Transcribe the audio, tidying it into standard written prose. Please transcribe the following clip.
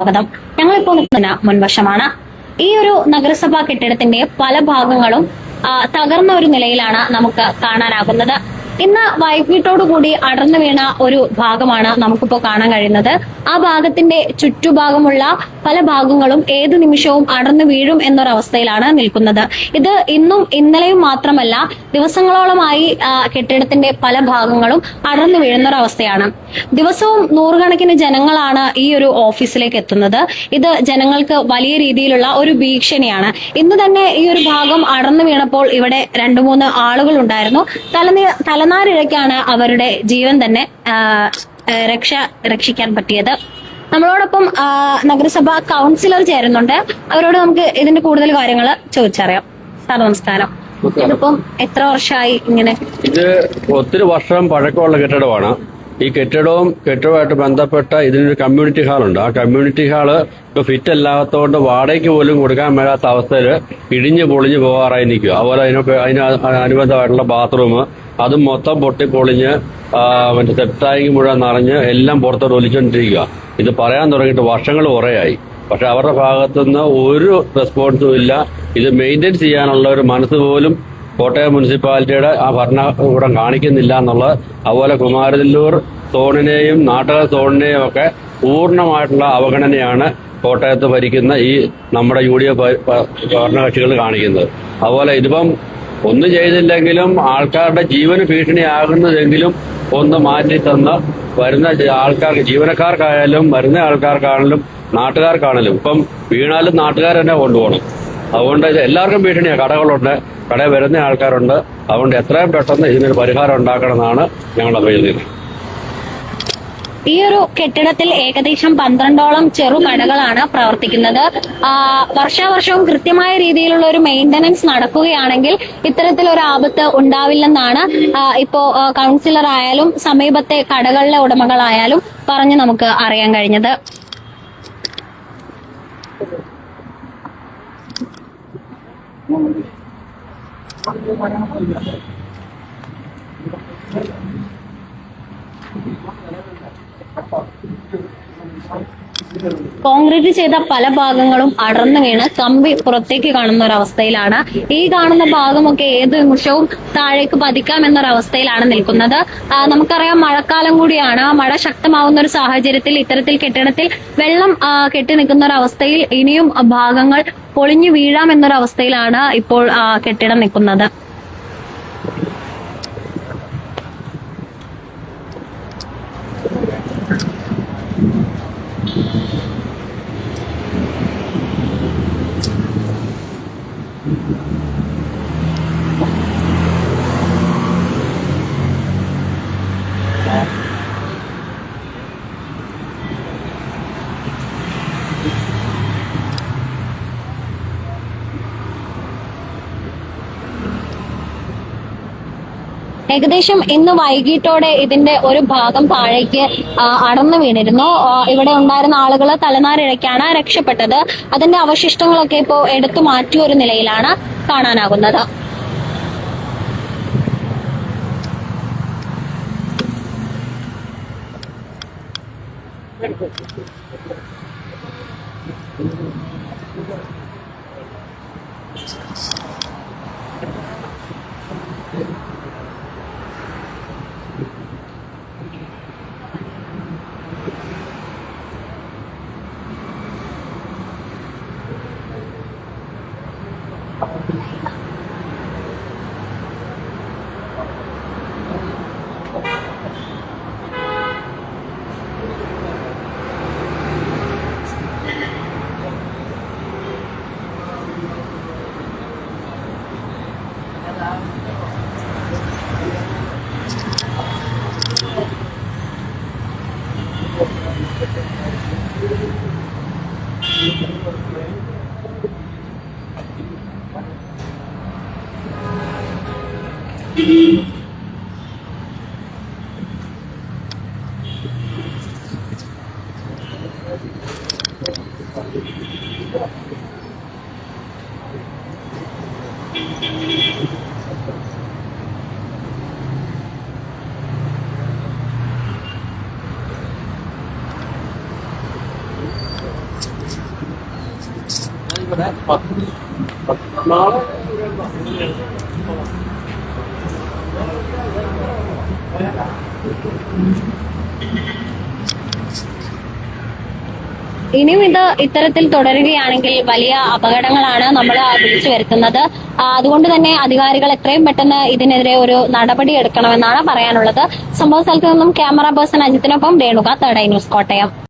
സ്വാഗതം. ഞങ്ങളിപ്പോൾ നിൽക്കുന്ന മുൻവശമാണ്. ഈ ഒരു നഗരസഭാ കെട്ടിടത്തിന്റെ പല ഭാഗങ്ങളും തകർന്ന ഒരു നിലയിലാണ് നമുക്ക് കാണാനാകുന്നത്. ഇന്ന് വൈകിട്ടോടുകൂടി അടർന്നു വീണ ഒരു ഭാഗമാണ് നമുക്കിപ്പോ കാണാൻ കഴിയുന്നത്. ആ ഭാഗത്തിന്റെ ചുറ്റുഭാഗമുള്ള പല ഭാഗങ്ങളും ഏതു നിമിഷവും അടർന്നു വീഴും എന്നൊരവസ്ഥയിലാണ് നിൽക്കുന്നത്. ഇത് ഇന്നും ഇന്നലെയും മാത്രമല്ല, ദിവസങ്ങളോളമായി കെട്ടിടത്തിന്റെ പല ഭാഗങ്ങളും അടർന്നു വീഴുന്നൊരവസ്ഥയാണ്. ദിവസവും നൂറുകണക്കിന് ജനങ്ങളാണ് ഈ ഒരു ഓഫീസിലേക്ക് എത്തുന്നത്. ഇത് ജനങ്ങൾക്ക് വലിയ രീതിയിലുള്ള ഒരു ഭീഷണിയാണ്. ഇന്ന് തന്നെ ഈ ഒരു ഭാഗം അടർന്നു വീണപ്പോൾ ഇവിടെ 2-3 ആളുകൾ ഉണ്ടായിരുന്നു. തലനാരിഴയ്ക്കാണ് അവരുടെ ജീവൻ തന്നെ രക്ഷിക്കാൻ പറ്റിയത്. നമ്മളോടൊപ്പം നഗരസഭാ കൗൺസിലർ ചേരുന്നുണ്ട്. അവരോട് നമുക്ക് ഇതിന്റെ കൂടുതൽ കാര്യങ്ങൾ ചോദിച്ചറിയാം. സാർ നമസ്കാരം. ഇതിപ്പം എത്ര വർഷമായി ഇങ്ങനെ? ഇത് ഒത്തിരി വർഷം പഴക്കമുള്ള കെട്ടിടമാണ്. ഈ കെട്ടിടവുമായിട്ട് ബന്ധപ്പെട്ട ഇതിനൊരു കമ്മ്യൂണിറ്റി ഹാളുണ്ട്. ആ കമ്മ്യൂണിറ്റി ഹാള് ഇപ്പൊ ഫിറ്റ് അല്ലാത്തതുകൊണ്ട് വാടകയ്ക്ക് പോലും കൊടുക്കാൻ മേലാത്ത അവസ്ഥയിൽ ഇടിഞ്ഞു പൊളിഞ്ഞു പോകാറായി നിൽക്കുക. അതുപോലെ അതിന് അനുബന്ധമായിട്ടുള്ള ബാത്റൂം അതും മൊത്തം പൊട്ടിപ്പൊളിഞ്ഞ് മറ്റേ സെപ്റ്റാങ്ക് മുഴുവൻ നിറഞ്ഞ് എല്ലാം പുറത്തോട്ട് ഒലിച്ചോണ്ടിരിക്കുക. ഇത് പറയാൻ തുടങ്ങിയിട്ട് വർഷങ്ങൾ കുറേയായി. പക്ഷെ അവരുടെ ഭാഗത്തുനിന്ന് ഒരു റെസ്പോൺസും ഇല്ല. ഇത് മെയിൻറ്റെയിൻ ചെയ്യാനുള്ള ഒരു മനസ്സ് പോലും കോട്ടയം മുനിസിപ്പാലിറ്റിയുടെ ആ ഭരണകൂടം കാണിക്കുന്നില്ല എന്നുള്ളത്. അതുപോലെ കുമാരനെല്ലൂർ സോണിനെയും നാട്ടുകാർ സോണിനെയും ഒക്കെ പൂർണ്ണമായിട്ടുള്ള അവഗണനയാണ് കോട്ടയത്ത് ഭരിക്കുന്ന ഈ നമ്മുടെ UDF ഭരണകക്ഷികൾ കാണിക്കുന്നത്. അതുപോലെ ഇതിപ്പം ഒന്നും ചെയ്തില്ലെങ്കിലും ആൾക്കാരുടെ ജീവന് ഭീഷണിയാകുന്നതെങ്കിലും ഒന്ന് മാറ്റി തന്ന് വരുന്ന ആൾക്കാർക്ക്, ജീവനക്കാർക്കായാലും വരുന്ന ആൾക്കാർക്കാണെങ്കിലും നാട്ടുകാർക്കാണെങ്കിലും ഇപ്പം വീണാലും നാട്ടുകാർ തന്നെ കൊണ്ടുപോകണം. അതുകൊണ്ട് എല്ലാവർക്കും ഭീഷണിയാണ്. കടകളുണ്ട്, കടയിൽ വരുന്ന ആൾക്കാരുണ്ട്. അതുകൊണ്ട് എത്രയും പെട്ടെന്ന് ഇതിനൊരു പരിഹാരം ഉണ്ടാക്കണമെന്നാണ് ഞങ്ങളുടെ അഭ്യർത്ഥന. ഈ ഒരു കെട്ടിടത്തിൽ ഏകദേശം 12ഓളം ചെറുകടകളാണ് പ്രവർത്തിക്കുന്നത്. വർഷാവർഷവും കൃത്യമായ രീതിയിലുള്ള ഒരു മെയിന്റനൻസ് നടക്കുകയാണെങ്കിൽ ഇത്തരത്തിലൊരു ആപത്ത് ഉണ്ടാവില്ലെന്നാണ് ഇപ്പോ കൗൺസിലർ ആയാലും സമീപത്തെ കടകളിലെ ഉടമകളായാലും പറഞ്ഞ് നമുക്ക് അറിയാൻ കഴിഞ്ഞത്. കോൺക്രീറ്റ് ചെയ്ത പല ഭാഗങ്ങളും അടർന്നു വീണ് കമ്പി പുറത്തേക്ക് കാണുന്ന ഒരവസ്ഥയിലാണ്. ഈ കാണുന്ന ഭാഗമൊക്കെ ഏത് നിമിഷവും താഴേക്ക് പതിക്കാം എന്നൊരവസ്ഥയിലാണ് നിൽക്കുന്നത്. നമുക്കറിയാം, മഴക്കാലം കൂടിയാണ്. മഴ ശക്തമാവുന്ന ഒരു സാഹചര്യത്തിൽ ഇത്തരത്തിൽ കെട്ടിടത്തിൽ വെള്ളം കെട്ടി നിൽക്കുന്ന ഒരവസ്ഥയിൽ ഇനിയും ഭാഗങ്ങൾ പൊളിഞ്ഞു വീഴാം എന്നൊരവസ്ഥയിലാണ് ഇപ്പോൾ കെട്ടിടം നിൽക്കുന്നത്. ഏകദേശം ഇന്ന് വൈകിട്ടോടെ ഇതിന്റെ ഒരു ഭാഗം താഴേക്ക് അടർന്നു വീണിരുന്നു. ഇവിടെ ഉണ്ടായിരുന്ന ആളുകൾ തലനാരിഴയ്ക്കാണ് രക്ഷപ്പെട്ടത്. അതിന്റെ അവശിഷ്ടങ്ങളൊക്കെ ഇപ്പോൾ എടുത്തു മാറ്റിയ ഒരു നിലയിലാണ് കാണാനാകുന്നത്. നാളെ ഇനിയും ഇത് ഇത്തരത്തിൽ തുടരുകയാണെങ്കിൽ വലിയ അപകടങ്ങളാണ് നമ്മൾ വിളിച്ചു വരുത്തുന്നത്. അതുകൊണ്ട് തന്നെ അധികാരികൾ എത്രയും പെട്ടെന്ന് ഇതിനെതിരെ ഒരു നടപടി എടുക്കണമെന്നാണ് പറയാനുള്ളത്. സംഭവ സ്ഥലത്ത് നിന്നും ക്യാമറ പേഴ്സൺ അജിത്തിനൊപ്പം Renuka, third eye news, Kottayam.